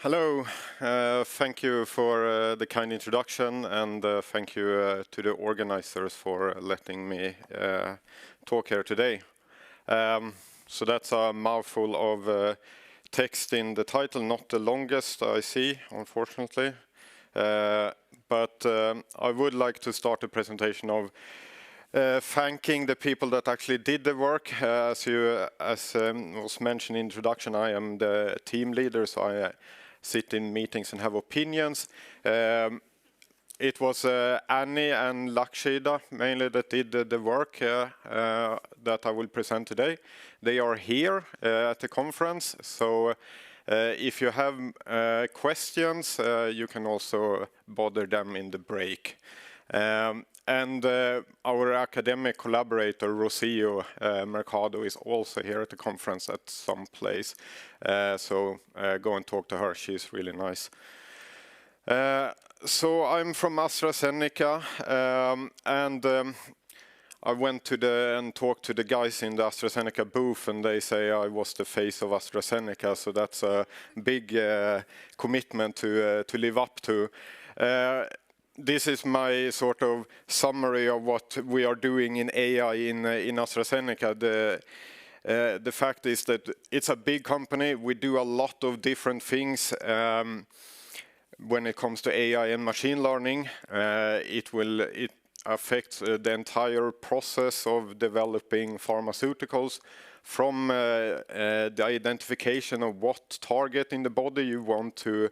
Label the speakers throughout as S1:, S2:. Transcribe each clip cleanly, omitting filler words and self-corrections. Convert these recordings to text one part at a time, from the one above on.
S1: Hello, thank you for the kind introduction, and thank you to the organizers for letting me talk here today. So that's a mouthful of text in the title, not the longest I see, unfortunately. But I would like to start the presentation of thanking the people that actually did the work. As was mentioned in the introduction, I am the team leader, so I sit in meetings and have opinions. It was Annie and Lakshida mainly that did the work that I will present today. They are here at the conference, so if you have questions, you can also bother them in the break. And our academic collaborator, Rocio Mercado, is also here at the conference at some place. So go and talk to her, she's really nice. So I'm from AstraZeneca, and I went and talked to the guys in the AstraZeneca booth, and they say I was the face of AstraZeneca, so that's a big commitment to live up to. This is my sort of summary of what we are doing in AI in AstraZeneca. The fact is that it's a big company. We do a lot of different things. When it comes to AI and machine learning, it affects the entire process of developing pharmaceuticals, from the identification of what target in the body you want to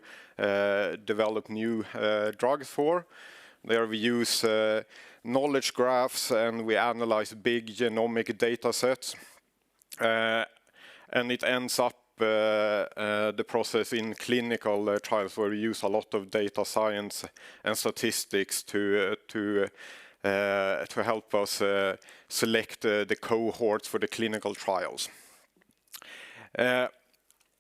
S1: develop new drugs for. There we use knowledge graphs, and we analyze big genomic data sets, and it ends up the process in clinical trials, where we use a lot of data science and statistics to help us select the cohorts for the clinical trials.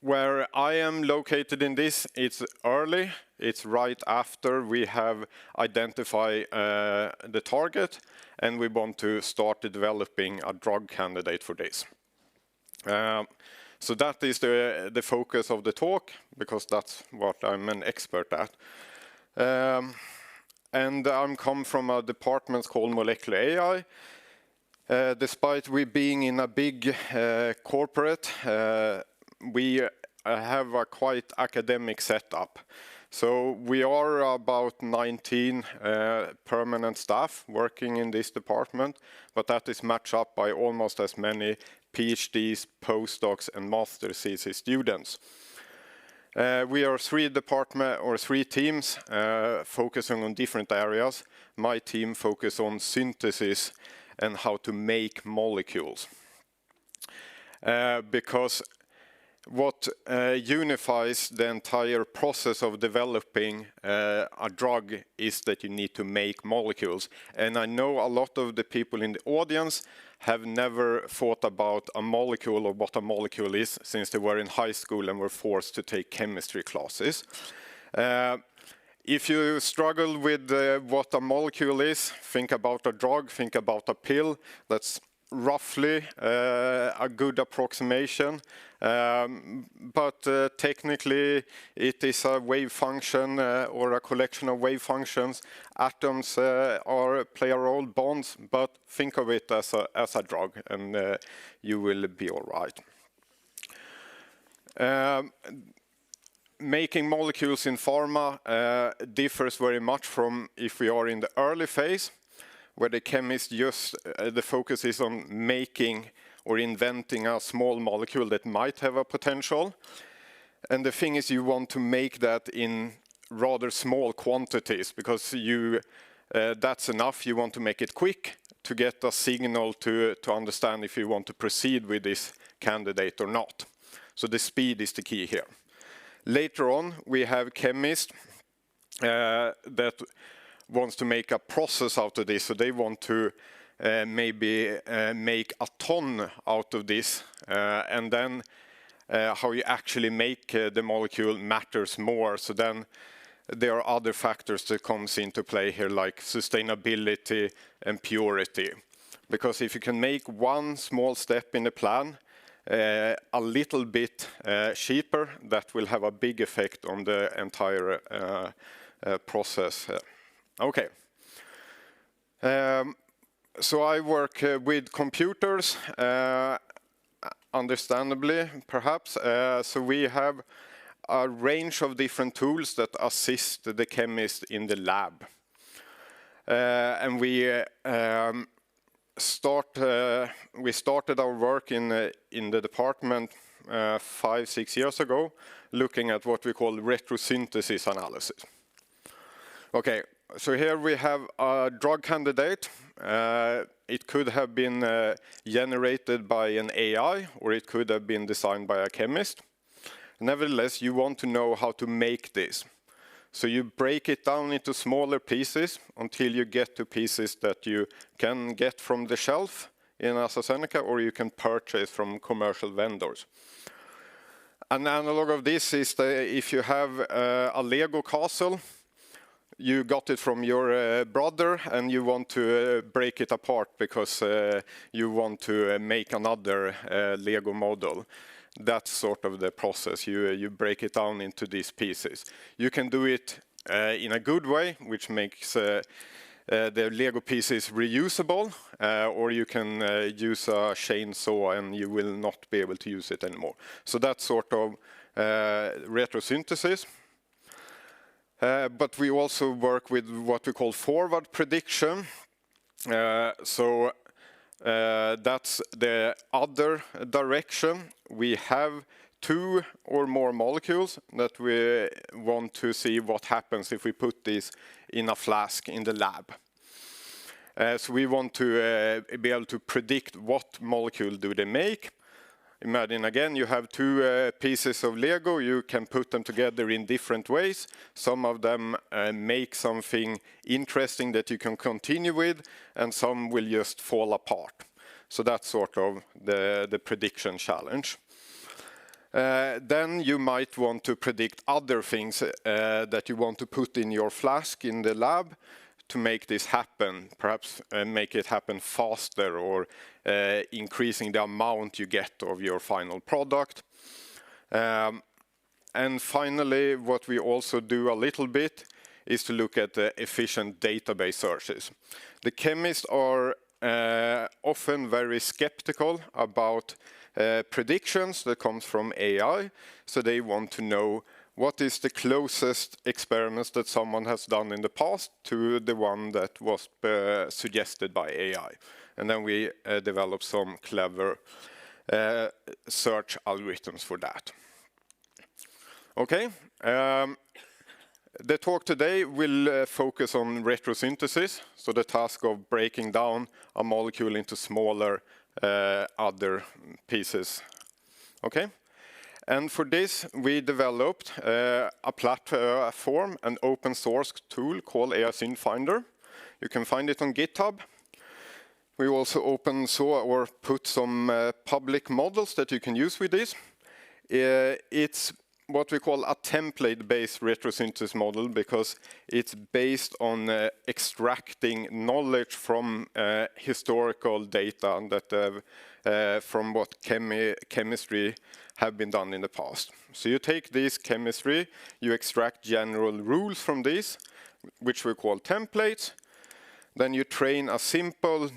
S1: Where I am located in this, it's early. It's right after we have identified the target, and we want to start developing a drug candidate for this. So that is the focus of the talk, because that's what I'm an expert at. And I'm come from a department called Molecular AI. Despite we being in a big corporate, we have a quite academic setup. So we are about 19 permanent staff working in this department, but that is matched up by almost as many PhDs, postdocs, and master thesis students. We are three teams focusing on different areas. My team focuses on synthesis and how to make molecules. Because what unifies the entire process of developing a drug is that you need to make molecules. And I know a lot of the people in the audience have never thought about a molecule or what a molecule is, since they were in high school and were forced to take chemistry classes. If you struggle with what a molecule is, think about a drug, think about a pill. That's roughly a good approximation. But technically it is a wave function or a collection of wave functions. Atoms play a role, bonds, but think of it as a drug, and you will be all right. Making molecules in pharma differs very much from if we are in the early phase, where the chemist the focus is on making or inventing a small molecule that might have a potential. And the thing is, you want to make that in rather small quantities, because that's enough. You want to make it quick to get a signal to understand if you want to proceed with this candidate or not. So the speed is the key here. Later on, we have chemists that wants to make a process out of this, so they want to maybe make a ton out of this, and then how you actually make the molecule matters more. So then there are other factors that comes into play here, like sustainability and purity. Because if you can make one small step in the plan, a little bit cheaper, that will have a big effect on the entire process. Okay. So I work with computers, understandably, perhaps. So we have a range of different tools that assist the chemist in the lab. And we started our work in the department 5-6 years ago, looking at what we call retrosynthesis analysis. Okay, so here we have a drug candidate. It could have been generated by an AI, or it could have been designed by a chemist. Nevertheless, you want to know how to make this. So you break it down into smaller pieces until you get to pieces that you can get from the shelf in AstraZeneca, or you can purchase from commercial vendors. An analog of this is if you have a Lego castle, you got it from your brother and you want to break it apart because you want to make another Lego model. That's sort of the process. You break it down into these pieces. You can do it in a good way, which makes the Lego pieces reusable, or you can use a chainsaw and you will not be able to use it anymore. So that's sort of retrosynthesis. But we also work with what we call forward prediction. That's the other direction. We have 2 or more molecules that we want to see what happens if we put these in a flask in the lab. So we want to be able to predict what molecule do they make. Imagine again, you have 2 pieces of Lego, you can put them together in different ways. Some of them make something interesting that you can continue with, and some will just fall apart. So that's sort of the prediction challenge. Then you might want to predict other things that you want to put in your flask in the lab to make this happen, perhaps make it happen faster, or increasing the amount you get of your final product. And finally, what we also do a little bit is to look at efficient database searches. The chemists are often very skeptical about predictions that comes from AI, so they want to know what is the closest experiments that someone has done in the past to the one that was suggested by AI. And then we develop some clever search algorithms for that. Okay, the talk today will focus on retrosynthesis, so the task of breaking down a molecule into smaller other pieces. Okay. And for this, we developed a platform, an open source tool called AISynFinder. You can find it on GitHub. We also open source or put some public models that you can use with this. It's what we call a template-based retrosynthesis model because it's based on extracting knowledge from historical data that from what chemistry have been done in the past. So you take this chemistry, you extract general rules from this, which we call templates. Then you train a simple,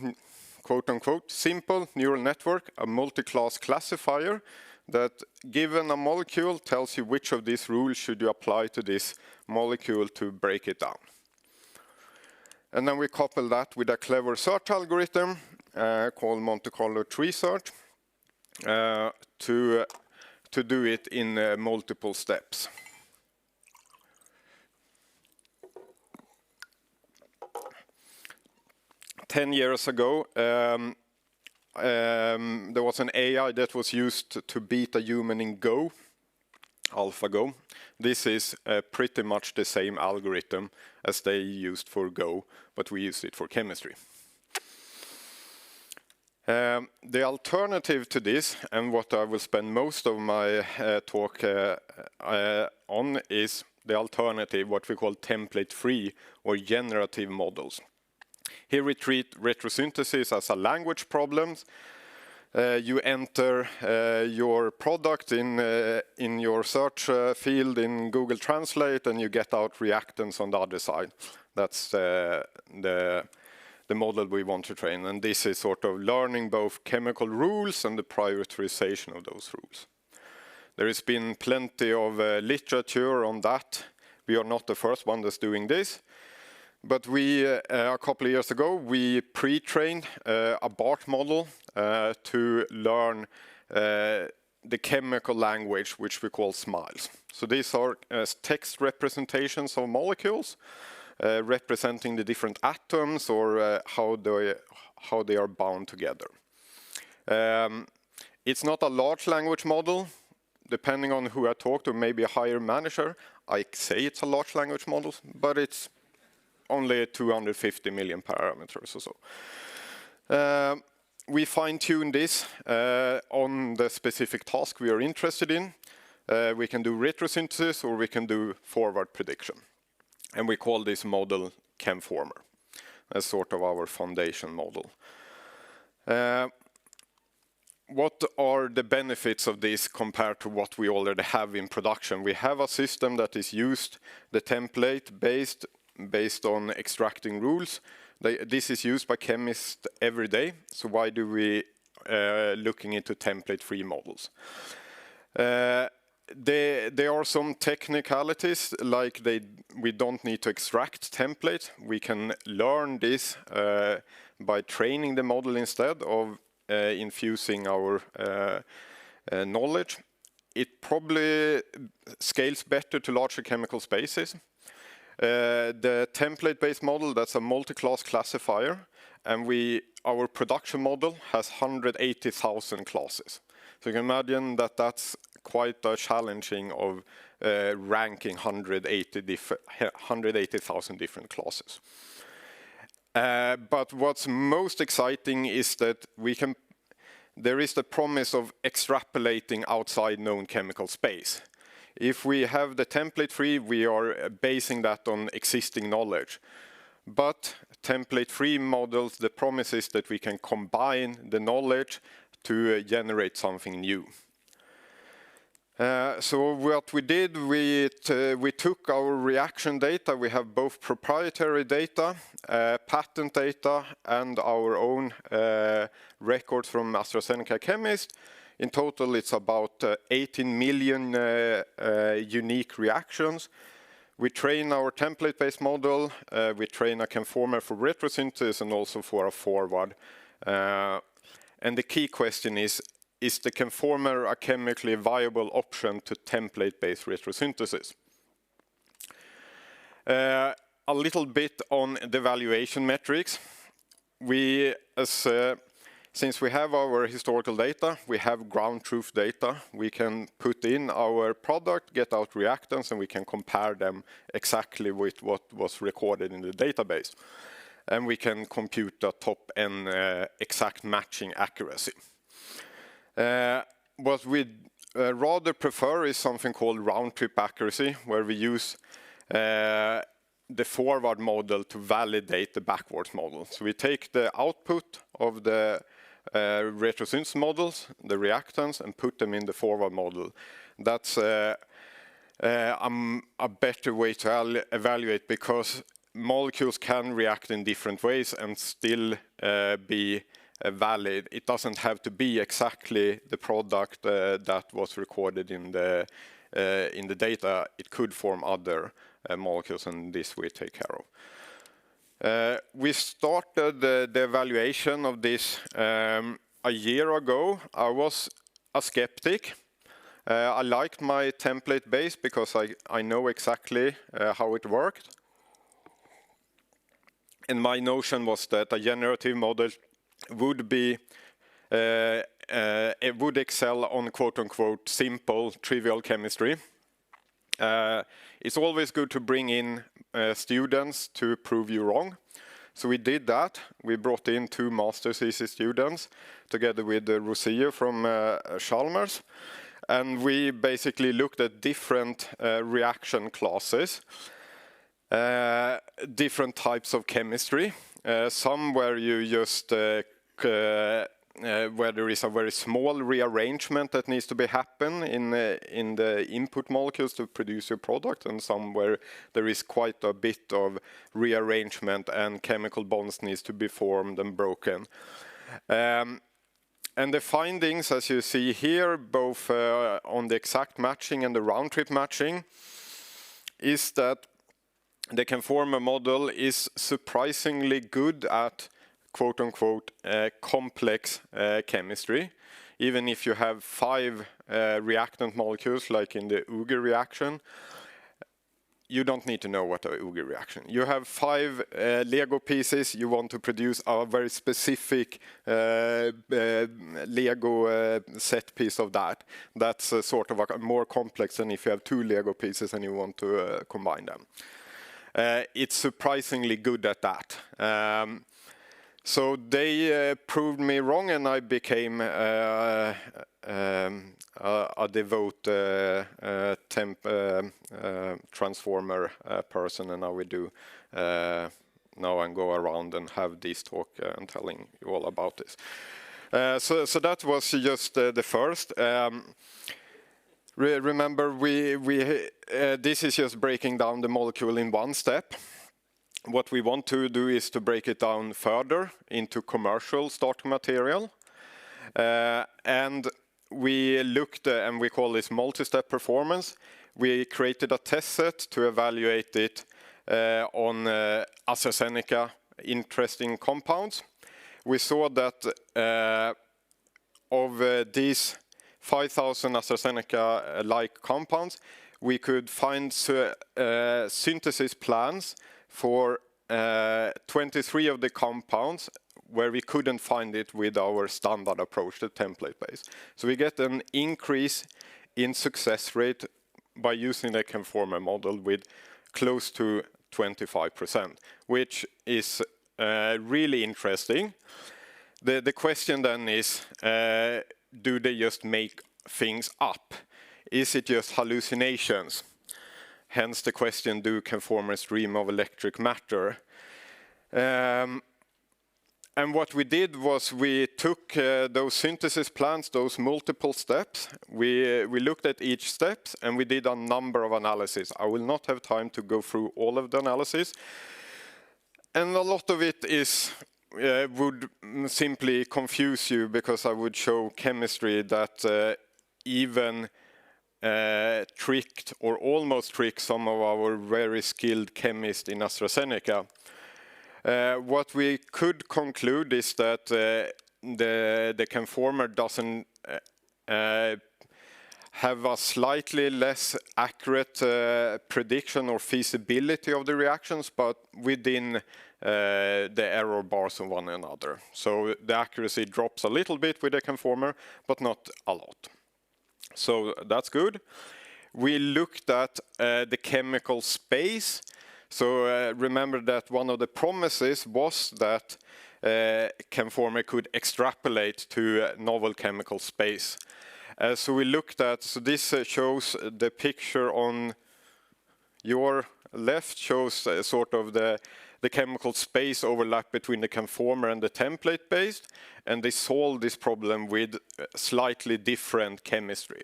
S1: quote-unquote, simple neural network, a multi-class classifier that, given a molecule, tells you which of these rules should you apply to this molecule to break it down. And then we couple that with a clever search algorithm called Monte Carlo tree search to do it in multiple steps. Ten years ago, there was an AI that was used to beat a human in Go, AlphaGo. This is pretty much the same algorithm as they used for Go, but we use it for chemistry. The alternative to this, and what I will spend most of my talk on, is the alternative, what we call template-free or generative models. Here we treat retrosynthesis as a language problem. you enter your product in your search field in Google Translate, and you get out reactants on the other side. That's the model we want to train, and this is sort of learning both chemical rules and the prioritization of those rules. There has been plenty of literature on that. We are not the first one that's doing this. But we, a couple of years ago, we pre-trained a BART model to learn the chemical language, which we call SMILES. So these are text representations of molecules, representing the different atoms or how they are bound together. It's not a large language model. Depending on who I talk to, maybe a higher manager, I say it's a large language model, but it's only 250 million parameters or so. We fine-tune this on the specific task we are interested in. We can do retrosynthesis or we can do forward prediction. And we call this model Chemformer as sort of our foundation model. What are the benefits of this compared to what we already have in production? We have a system that is used, the template based on extracting rules. This is used by chemists every day. So why do we looking into template-free models? There are some technicalities, like we don't need to extract template. We can learn this by training the model instead of infusing our knowledge. It probably scales better to larger chemical spaces. The template-based model, that's a multi-class classifier, and our production model has 180,000 classes. So you can imagine that that's quite a challenging of ranking 180,000 different classes. But what's most exciting is that there is the promise of extrapolating outside known chemical space. If we have the template free, we are basing that on existing knowledge. But template free models, the promise is that we can combine the knowledge to generate something new. So what we did, we took our reaction data. We have both proprietary data, patent data, and our own records from AstraZeneca chemists. In total, it's about 18 million unique reactions. We train our template-based model. We train a Chemformer for retrosynthesis and also for a forward. And the key question is the Chemformer a chemically viable option to template-based retrosynthesis? A little bit on the evaluation metrics. Since we have our historical data, we have ground truth data. We can put in our product, get out reactants, and we can compare them exactly with what was recorded in the database. And we can compute the top and exact matching accuracy. What we rather prefer is something called round-trip accuracy, where we use the forward model to validate the backwards model. So we take the output of the retrosynthesis models, the reactants, and put them in the forward model. That's a better way to evaluate, because molecules can react in different ways and still be valid. It doesn't have to be exactly the product that was recorded in the data. It could form other molecules, and this we take care of. We started the evaluation of this a year ago. I was a skeptic. I liked my template base because I know exactly how it worked. And my notion was that a generative model would excel on quote-unquote simple, trivial chemistry. It's always good to bring in students to prove you wrong. So we did that. We brought in 2 master's thesis students together with Rocio from Chalmers. And we basically looked at different reaction classes, different types of chemistry. Some where you just where there is a very small rearrangement that needs to be happen in the input molecules to produce your product, and some where there is quite a bit of rearrangement and chemical bonds needs to be formed and broken. And the findings, as you see here, both on the exact matching and the round-trip matching, is that the Chemformer model is surprisingly good at quote-unquote complex chemistry. Even if you have 5 reactant molecules, like in the Uger reaction, you don't need to know what a Uger reaction. You have 5 Lego pieces, you want to produce a very specific Lego set piece of that. That's sort of more complex than if you have 2 Lego pieces and you want to combine them. It's surprisingly good at that. So they proved me wrong, and I became a devout transformer person, and now we do now and go around and have this talk and telling you all about this. So that was just the first. Remember, this is just breaking down the molecule in one step. What we want to do is to break it down further into commercial starting material. And we looked, and we call this multi-step performance. We created a test set to evaluate it on AstraZeneca interesting compounds. We saw that of these 5,000 AstraZeneca-like compounds, we could find synthesis plans for 23 of the compounds where we couldn't find it with our standard approach, the template-based. So we get an increase in success rate by using the Chemformer model with close to 25%, which is really interesting. The question then is, do they just make things up? Is it just hallucinations? Hence the question, do Chemformers dream of electric matter? And what we did was we took those synthesis plans, those multiple steps. We looked at each step and we did a number of analyses. I will not have time to go through all of the analysis. And a lot of it is would simply confuse you, because I would show chemistry that even tricked or almost tricked some of our very skilled chemists in AstraZeneca. What we could conclude is that the Chemformer doesn't have a slightly less accurate prediction or feasibility of the reactions, but within the error bars of one another. So the accuracy drops a little bit with the Chemformer, but not a lot. So that's good. We looked at the chemical space. So remember that one of the promises was that Chemformer could extrapolate to novel chemical space. So we looked at, so this shows the picture on your left, shows sort of the chemical space overlap between the Chemformer and the template-based, and they solved this problem with slightly different chemistry.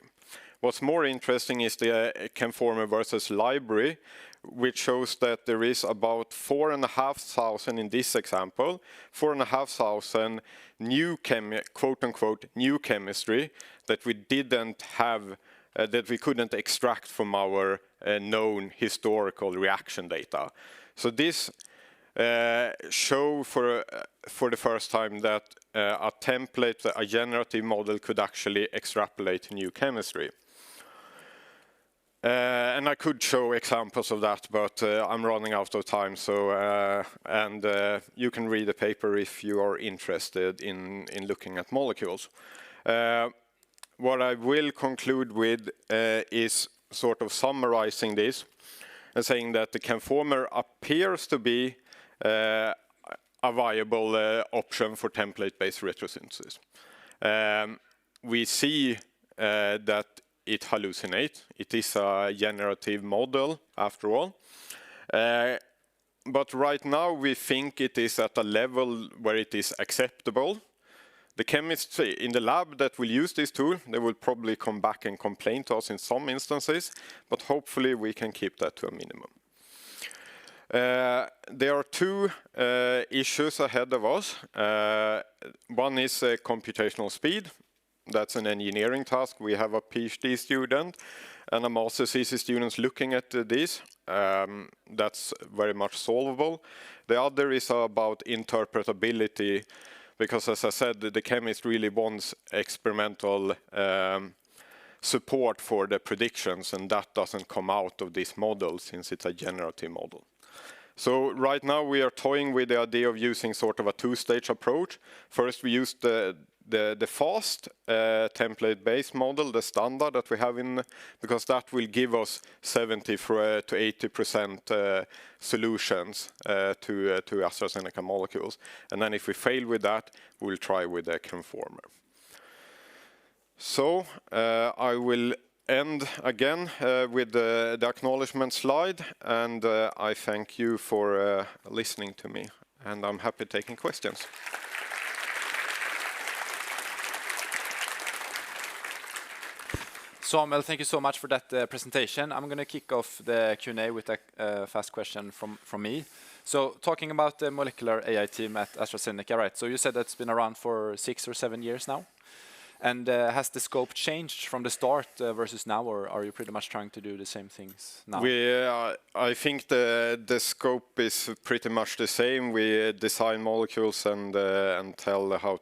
S1: What's more interesting is the Chemformer versus library, which shows that there is about 4,500 in this example, 4,500 new quote-unquote new chemistry that we didn't have, that we couldn't extract from our known historical reaction data. So this show for the first time that a template, a generative model, could actually extrapolate new chemistry. And I could show examples of that, but I'm running out of time. So you can read the paper if you are interested in looking at molecules. What I will conclude with is sort of summarizing this and saying that the Chemformer appears to be a viable option for template-based retrosynthesis. We see that it hallucinates. It is a generative model, after all. But right now we think it is at a level where it is acceptable. The chemists in the lab that will use this tool, they will probably come back and complain to us in some instances, but hopefully we can keep that to a minimum. There are two issues ahead of us. One is computational speed. That's an engineering task. We have a PhD student and a master's thesis student looking at this. That's very much solvable. The other is about interpretability, because as I said, the chemist really wants experimental support for the predictions, and that doesn't come out of this model since it's a generative model. So right now we are toying with the idea of using sort of a two-stage approach. First we use the fast template-based model, the standard that we have in, because that will give us 70 to 80% solutions to AstraZeneca molecules. And then if we fail with that, we'll try with the Chemformer. So I will end again with the acknowledgement slide, and I thank you for listening to me, and I'm happy taking questions.
S2: Samuel, thank you so much for that presentation. I'm going to kick off the Q&A with a fast question from me. So talking about the molecular AI team at AstraZeneca, right? So you said that's been around for 6 or 7 years now. And has the scope changed from the start versus now, or are you pretty much trying to do the same things now?
S1: I think the scope is pretty much the same. We design molecules and tell how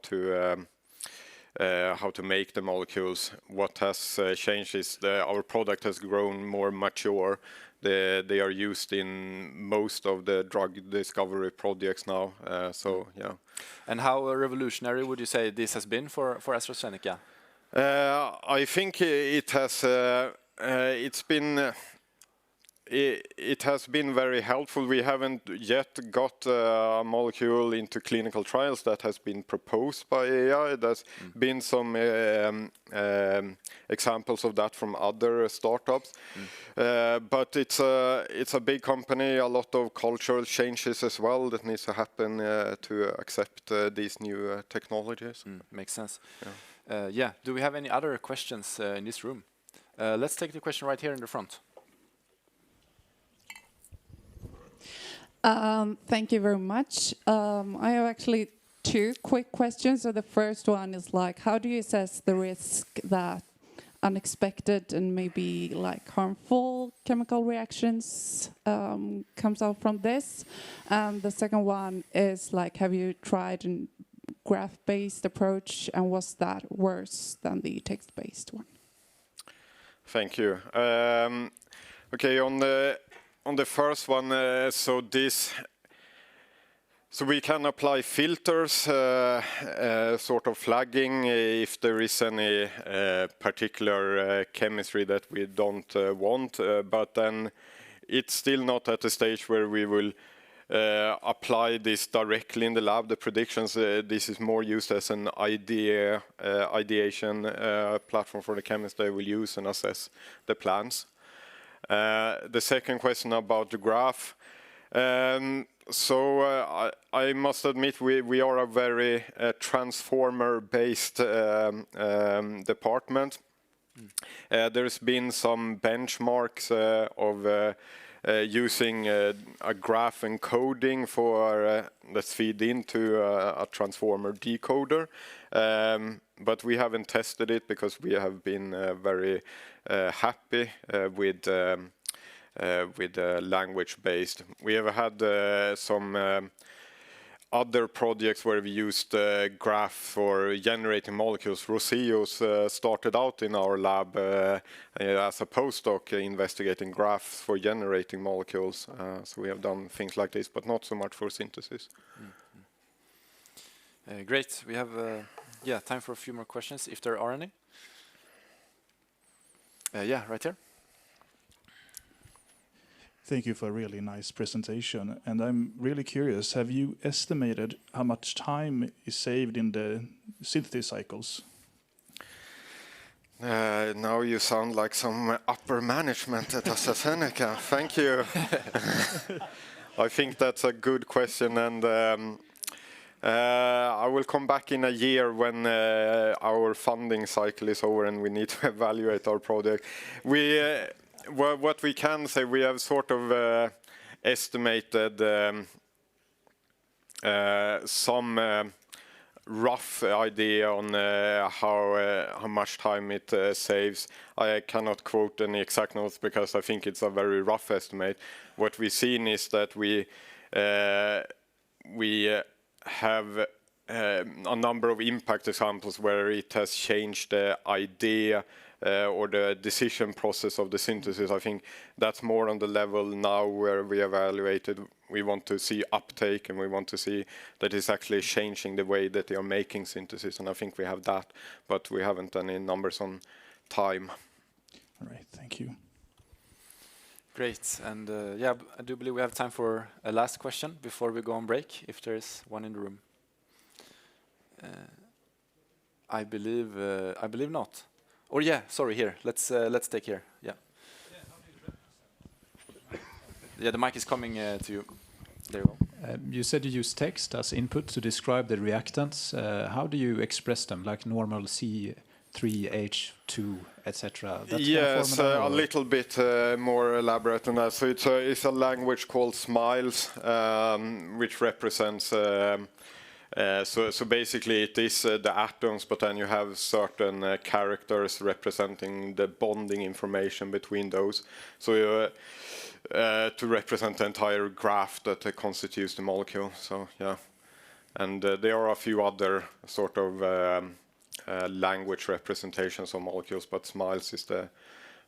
S1: to make the molecules. What has changed is our product has grown more mature. They are used in most of the drug discovery projects now. So yeah. And how revolutionary would you say this has been for AstraZeneca? I think it has. It has been very helpful. We haven't yet got a molecule into clinical trials that has been proposed by AI. There's been some examples of that from other startups. But it's a big company, a lot of cultural changes as well that needs to happen to accept these new technologies.
S2: Makes sense. Yeah. Do we have any other questions in this room? Let's take the question right here in the front.
S3: Thank you very much. I have actually 2 quick questions. So the first one is like, how do you assess the risk that unexpected and maybe like harmful chemical reactions comes out from this? And the second one is like, have you tried a graph-based approach, and was that worse than the text-based one?
S1: Thank you. Okay, on the first one, so we can apply filters, sort of flagging if there is any particular chemistry that we don't want, but then it's still not at the stage where we will apply this directly in the lab, the predictions. This is more used as an ideation platform for the chemists. They will use and assess the plans. The second question about the graph. I must admit we are a very transformer-based department. There's been some benchmarks of using a graph encoding for let's feed into a transformer decoder. But we haven't tested it because we have been very happy with language-based. We have had some other projects where we used graph for generating molecules. Roseo's started out in our lab as a postdoc investigating graphs for generating molecules. So we have done things like this, but not so much for synthesis.
S2: Great. We have time for a few more questions, if there are any. Yeah, right here.
S4: Thank you for a really nice presentation. And I'm really curious, have you estimated how much time is saved in the synthesis cycles?
S1: Now you sound like some upper management at AstraZeneca. Thank you. I think that's a good question, and I will come back in a year when our funding cycle is over and we need to evaluate our project. What we can say, we have sort of estimated some rough idea on how much time it saves. I cannot quote any exact notes because I think it's a very rough estimate. What we've seen is that we have a number of impact examples where it has changed the idea or the decision process of the synthesis. I think that's more on the level now where we evaluated. We want to see uptake and we want to see that it's actually changing the way that they are making synthesis, and I think we have that, but we haven't any numbers on time.
S4: All right, thank you.
S2: Great, and yeah, I do believe we have time for a last question before we go on break, if there is one in the room. I believe not. Or yeah, sorry, here. Let's take here. Yeah. Yeah, the mic is coming to you. There you go.
S5: You said you use text as input to describe the reactants. How do you express them, like normal C3H2, etc.?
S1: Yes, a little bit more elaborate than that. So it's a language called SMILES, which represents. So basically, it is the atoms, but then you have certain characters representing the bonding information between those. So to represent the entire graph that constitutes the molecule. So yeah, and there are a few other sort of language representations of molecules, but SMILES is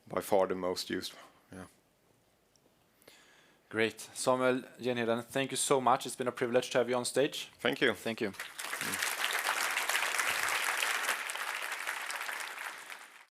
S1: by far the most used. Yeah.
S2: Great. Samuel, Genheden, thank you so much. It's been a privilege to have you on stage.
S1: Thank you.
S2: Thank you.